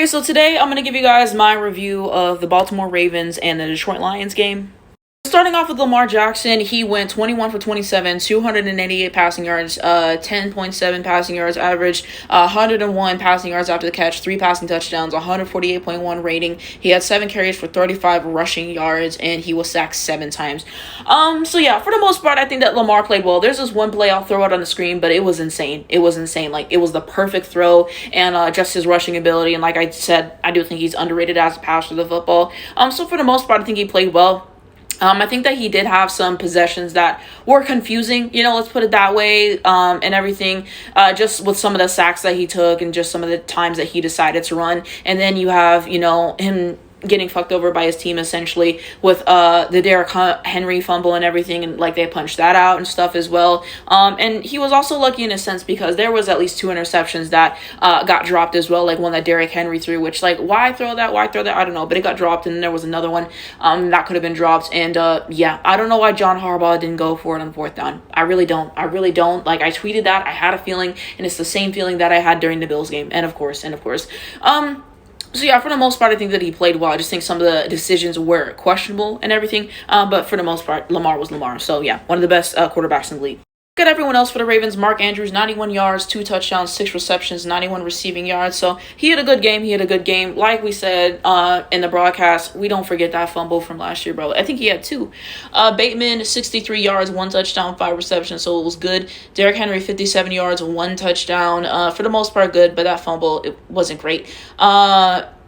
Okay, so today I'm going to give you guys my review of the Baltimore Ravens and the Detroit Lions game. Starting off with Lamar Jackson, he went 21 for 27, 288 passing yards, 10.7 passing yards average, 101 passing yards after the catch, 3 passing touchdowns, 148.1 rating. He had 7 carries for 35 rushing yards, and he was sacked 7 times. So yeah, for the most part, I think that Lamar played well. There's this one play I'll throw out on the screen, but it was insane. It was insane. Like, it was the perfect throw, and just his rushing ability. And like I said, I do think he's underrated as a passer of the football. So for the most part, I think he played well. I think that he did have some possessions that were confusing, let's put it that way, and everything, just with some of the sacks that he took and just some of the times that he decided to run. And then you have, him getting fucked over by his team essentially with the Derrick Henry fumble and everything, and like they punched that out and stuff as well. And he was also lucky in a sense because there was at least 2 interceptions that got dropped as well, like one that Derrick Henry threw, which, like, why throw that? I don't know, but it got dropped. And then there was another one that could have been dropped. And yeah, I don't know why John Harbaugh didn't go for it on 4th down. I really don't. Like, I tweeted that. I had a feeling, and it's the same feeling that I had during the Bills game. And of course. So yeah, for the most part, I think that he played well. I just think some of the decisions were questionable and everything. But for the most part, Lamar was Lamar. So yeah, one of the best quarterbacks in the league. Look at everyone else for the Ravens. Mark Andrews, 91 yards, 2 touchdowns, 6 receptions, 91 receiving yards. So he had a good game. Like we said in the broadcast, we don't forget that fumble from last year, bro. I think he had 2. Bateman, 63 yards, 1 touchdown, 5 receptions. So it was good. Derrick Henry, 57 yards, 1 touchdown. For the most part, good. But that fumble, it wasn't great.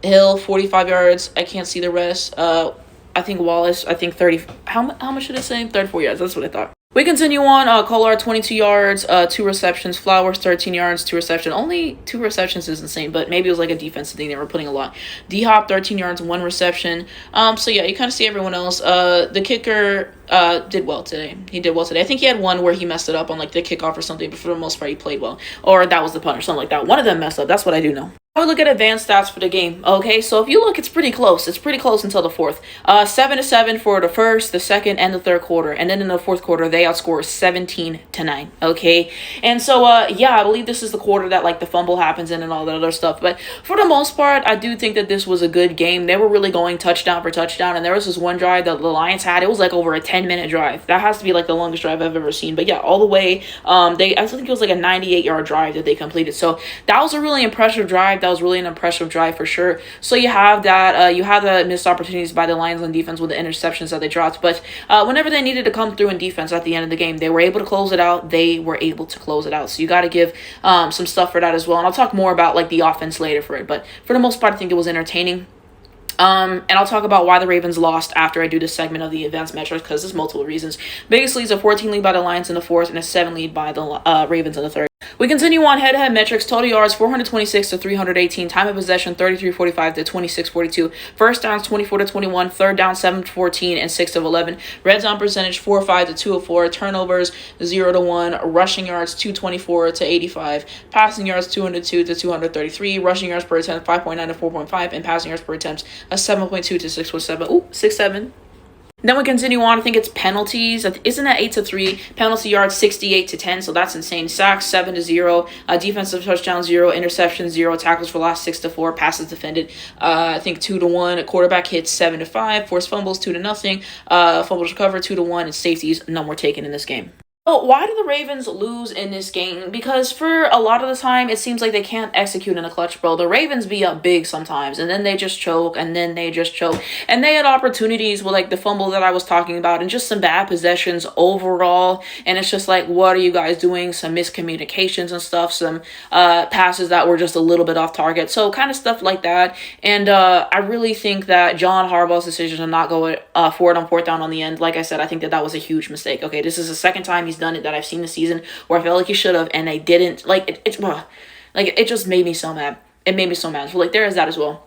Hill, 45 yards. I can't see the rest. I think Wallace, 30. How much did it say? 34 yards. That's what I thought. We continue on. Collard, 22 yards, 2 receptions. Flowers, 13 yards, 2 receptions. Only 2 receptions is insane, but maybe it was like a defensive thing. They were putting a lot. D-Hop, 13 yards, 1 reception. So yeah, you kind of see everyone else. The kicker did well today. I think he had one where he messed it up on like the kickoff or something, but for the most part, he played well. Or that was the punt or something like that. One of them messed up. That's what I do know. I would look at advanced stats for the game. Okay, so if you look, it's pretty close. It's pretty close until the 4th. 7-7 for the first, the second, and the third quarter. And then in the 4th quarter, they outscore 17-9. Okay, and so yeah, I believe this is the quarter that like the fumble happens in and all that other stuff. But for the most part, I do think that this was a good game. They were really going touchdown for touchdown, and there was this one drive that the Lions had. It was like over a 10-minute drive. That has to be like the longest drive I've ever seen. But yeah, all the way. I think it was like a 98-yard drive that they completed. So that was a really impressive drive. That was really an impressive drive for sure. So you have that. You have the missed opportunities by the Lions on defense with the interceptions that they dropped. But whenever they needed to come through in defense at the end of the game, they were able to close it out. So you got to give some stuff for that as well. And I'll talk more about like the offense later for it. But for the most part, I think it was entertaining. And I'll talk about why the Ravens lost after I do this segment of the advanced metrics, because there's multiple reasons. Basically, it's a 14 lead by the Lions in the 4th and a 7 lead by the Ravens in the 3rd. We continue on head-to-head metrics. Total yards, 426 to 318. Time of possession, 33-45 to 26-42. First downs, 24-21. Third down, 7-14 and 6-11. Red zone percentage, 4-5 to 204. Turnovers, 0-1. Rushing yards, 224 to 85. Passing yards, 202 to 233. Rushing yards per attempt, 5.9 to 4.5. And passing yards per attempt, 7.2 to 6.7. 6.7. Then we continue on. I think it's penalties. Isn't that 8-3? Penalty yards 68-10. So that's insane. Sacks 7-0. Defensive touchdown 0. Interception 0. Tackles for loss 6-4. Passes defended. I think 2-1. A quarterback hits 7-5. Forced fumbles 2-0. Fumbles recovered 2-1. And safeties none were taken in this game. So why do the Ravens lose in this game? Because for a lot of the time, it seems like they can't execute in a clutch, bro. The Ravens be up big sometimes, and then they just choke, and then they just choke. And they had opportunities with, like, the fumble that I was talking about, and just some bad possessions overall. And it's just like, what are you guys doing? Some miscommunications and stuff, some passes that were just a little bit off target. So kind of stuff like that. And I really think that John Harbaugh's decision to not go for it on 4th down on the end, like I said, I think that was a huge mistake. Okay, this is the second time he's done it that I've seen this season where I felt like he should have and they didn't. Like it just made me so mad. It made me so mad. So like there is that as well.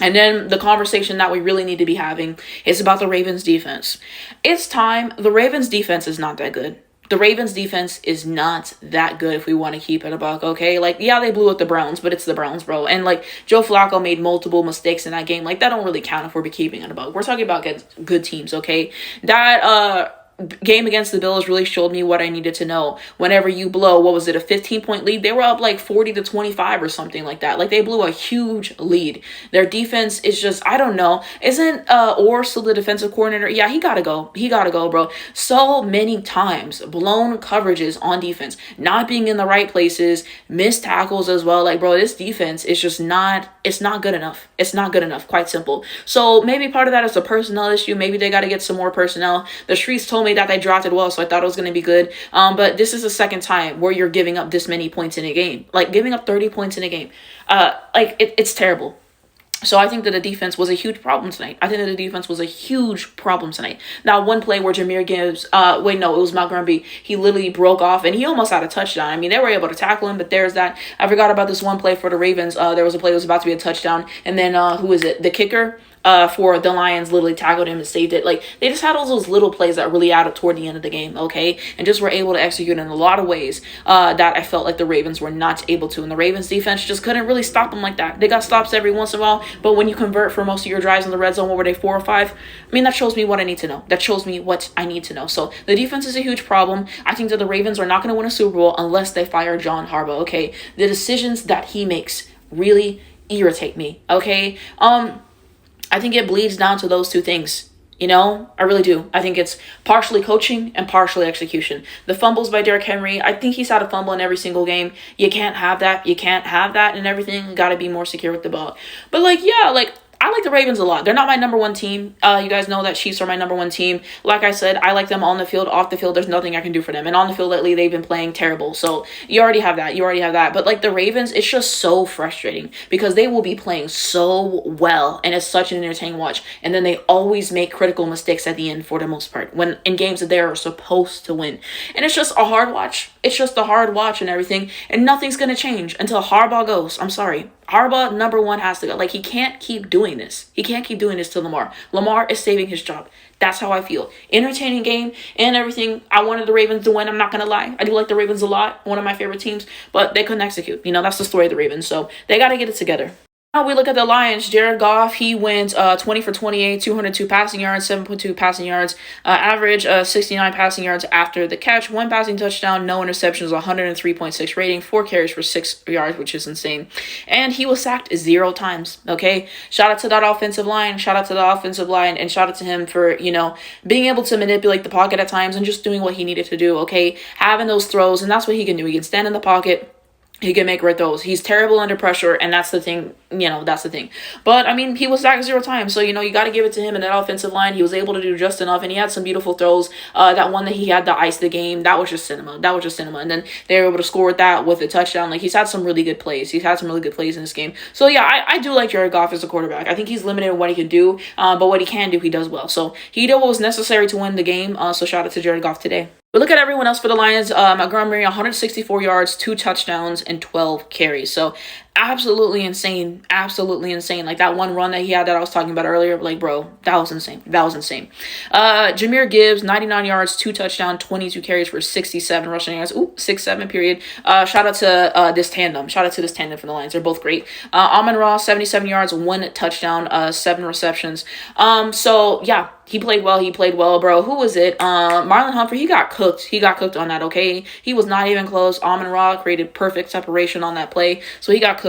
And then the conversation that we really need to be having is about the Ravens defense. It's time. The Ravens defense is not that good. The Ravens defense is not that good if we want to keep it a buck, okay? Like, yeah, they blew out the Browns, but it's the Browns, bro. And, like, Joe Flacco made multiple mistakes in that game. Like, that don't really count if we're keeping it a buck. We're talking about good teams, okay? That game against the Bills really showed me what I needed to know. Whenever you blow, what was it, a 15-point lead? They were up like 40-25 or something like that. Like, they blew a huge lead. Their defense is just, I don't know. Isn't Orr still the defensive coordinator? Yeah, he gotta go. He gotta go, bro. So many times, blown coverages on defense, not being in the right places, missed tackles as well. Like, bro, this defense is just not, it's not good enough. It's not good enough, quite simple. So maybe part of that is a personnel issue. Maybe they got to get some more personnel. The streets told me that they drafted well, so I thought it was going to be good. But this is the second time where you're giving up this many points in a game. Like, giving up 30 points in a game. It's terrible. So I think that the defense was a huge problem tonight. Now, one play where Jameer Gibbs, it was Montgomery. He literally broke off and he almost had a touchdown. I mean, they were able to tackle him, but there's that. I forgot about this one play for the Ravens. There was a play that was about to be a touchdown. And then, who is it? The kicker for the Lions literally tackled him and saved it. Like, they just had all those little plays that really added toward the end of the game, okay? And just were able to execute in a lot of ways that I felt like the Ravens were not able to. And the Ravens defense just couldn't really stop them like that. They got stops every once in a while, but when you convert for most of your drives in the red zone, what were they, 4 or 5? I mean, that shows me what I need to know. So the defense is a huge problem. I think that the Ravens are not going to win a Super Bowl unless they fire John Harbaugh, okay? The decisions that he makes really irritate me, okay? I think it bleeds down to those two things. I really do. I think it's partially coaching and partially execution. The fumbles by Derrick Henry, I think he's had a fumble in every single game. You can't have that. And everything. Got to be more secure with the ball. But I like the Ravens a lot. They're not my number one team. You guys know that Chiefs are my number one team. Like I said, I like them on the field, off the field. There's nothing I can do for them. And on the field lately, they've been playing terrible. So you already have that. But like the Ravens, it's just so frustrating because they will be playing so well. And it's such an entertaining watch. And then they always make critical mistakes at the end for the most part when in games that they are supposed to win. And it's just a hard watch. And everything. And nothing's going to change until Harbaugh goes. I'm sorry. Harbaugh, number one, has to go. Like, he can't keep doing this. He can't keep doing this to Lamar. Lamar is saving his job. That's how I feel. Entertaining game and everything. I wanted the Ravens to win. I'm not going to lie. I do like the Ravens a lot. One of my favorite teams. But they couldn't execute. That's the story of the Ravens. So they got to get it together. Now we look at the Lions. Jared Goff, he went 20 for 28, 202 passing yards, 7.2 passing yards, average 69 passing yards after the catch, 1 passing touchdown, no interceptions, 103.6 rating, 4 carries for 6 yards, which is insane. And he was sacked 0 times, okay? Shout out to that offensive line, and shout out to him for, being able to manipulate the pocket at times and just doing what he needed to do, okay? Having those throws, and that's what he can do. He can stand in the pocket. He can make great throws. He's terrible under pressure, and that's the thing. But, I mean, he was sacked 0 times, so, you got to give it to him in that offensive line. He was able to do just enough, and he had some beautiful throws. That one that he had to ice the game, that was just cinema. And then they were able to score with that with a touchdown. Like, he's had some really good plays. in this game. So, yeah, I do like Jared Goff as a quarterback. I think he's limited in what he can do, but what he can do, he does well. So, he did what was necessary to win the game, so shout out to Jared Goff today. But look at everyone else for the Lions. Montgomery, 164 yards, 2 touchdowns, and 12 carries. So absolutely insane. Like that one run that he had that I was talking about earlier, like, bro, that was insane. Jameer Gibbs, 99 yards, 2 touchdowns, 22 carries for 67 rushing yards. 6-7 period. Shout out to this tandem for the Lions. They're both great. Amon-Ra, 77 yards, 1 touchdown, 7 receptions. So yeah, he played well, bro. Who was it? Marlon Humphrey, he got cooked on that, okay? He was not even close. Amon-Ra created perfect separation on that play, so he got cooked.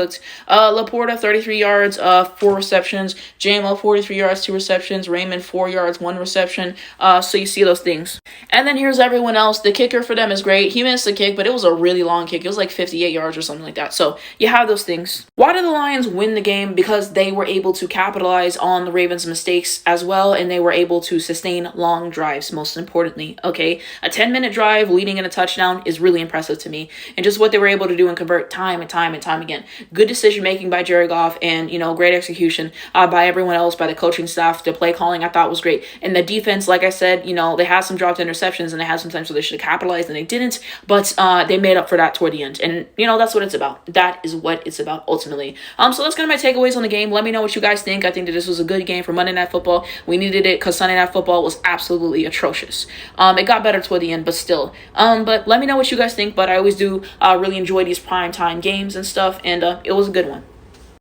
Laporta, 33 yards, 4 receptions. JMO, 43 yards, 2 receptions. Raymond, 4 yards, 1 reception. So you see those things. And then here's everyone else. The kicker for them is great. He missed the kick, but it was a really long kick. It was like 58 yards or something like that. So you have those things. Why did the Lions win the game? Because they were able to capitalize on the Ravens' mistakes as well, and they were able to sustain long drives, most importantly, okay? A 10-minute drive leading in a touchdown is really impressive to me. And just what they were able to do and convert time and time again. Good decision-making by Jared Goff and, great execution by everyone else, by the coaching staff. The play calling I thought was great. And the defense, like I said, they had some dropped interceptions and they had some times where they should have capitalized and they didn't, but they made up for that toward the end. And, that's what it's about. That is what it's about ultimately. So that's kind of my takeaways on the game. Let me know what you guys think. I think that this was a good game for Monday Night Football. We needed it because Sunday Night Football was absolutely atrocious. It got better toward the end, but still. But let me know what you guys think. But I always do really enjoy these primetime games and stuff, and it was a good one.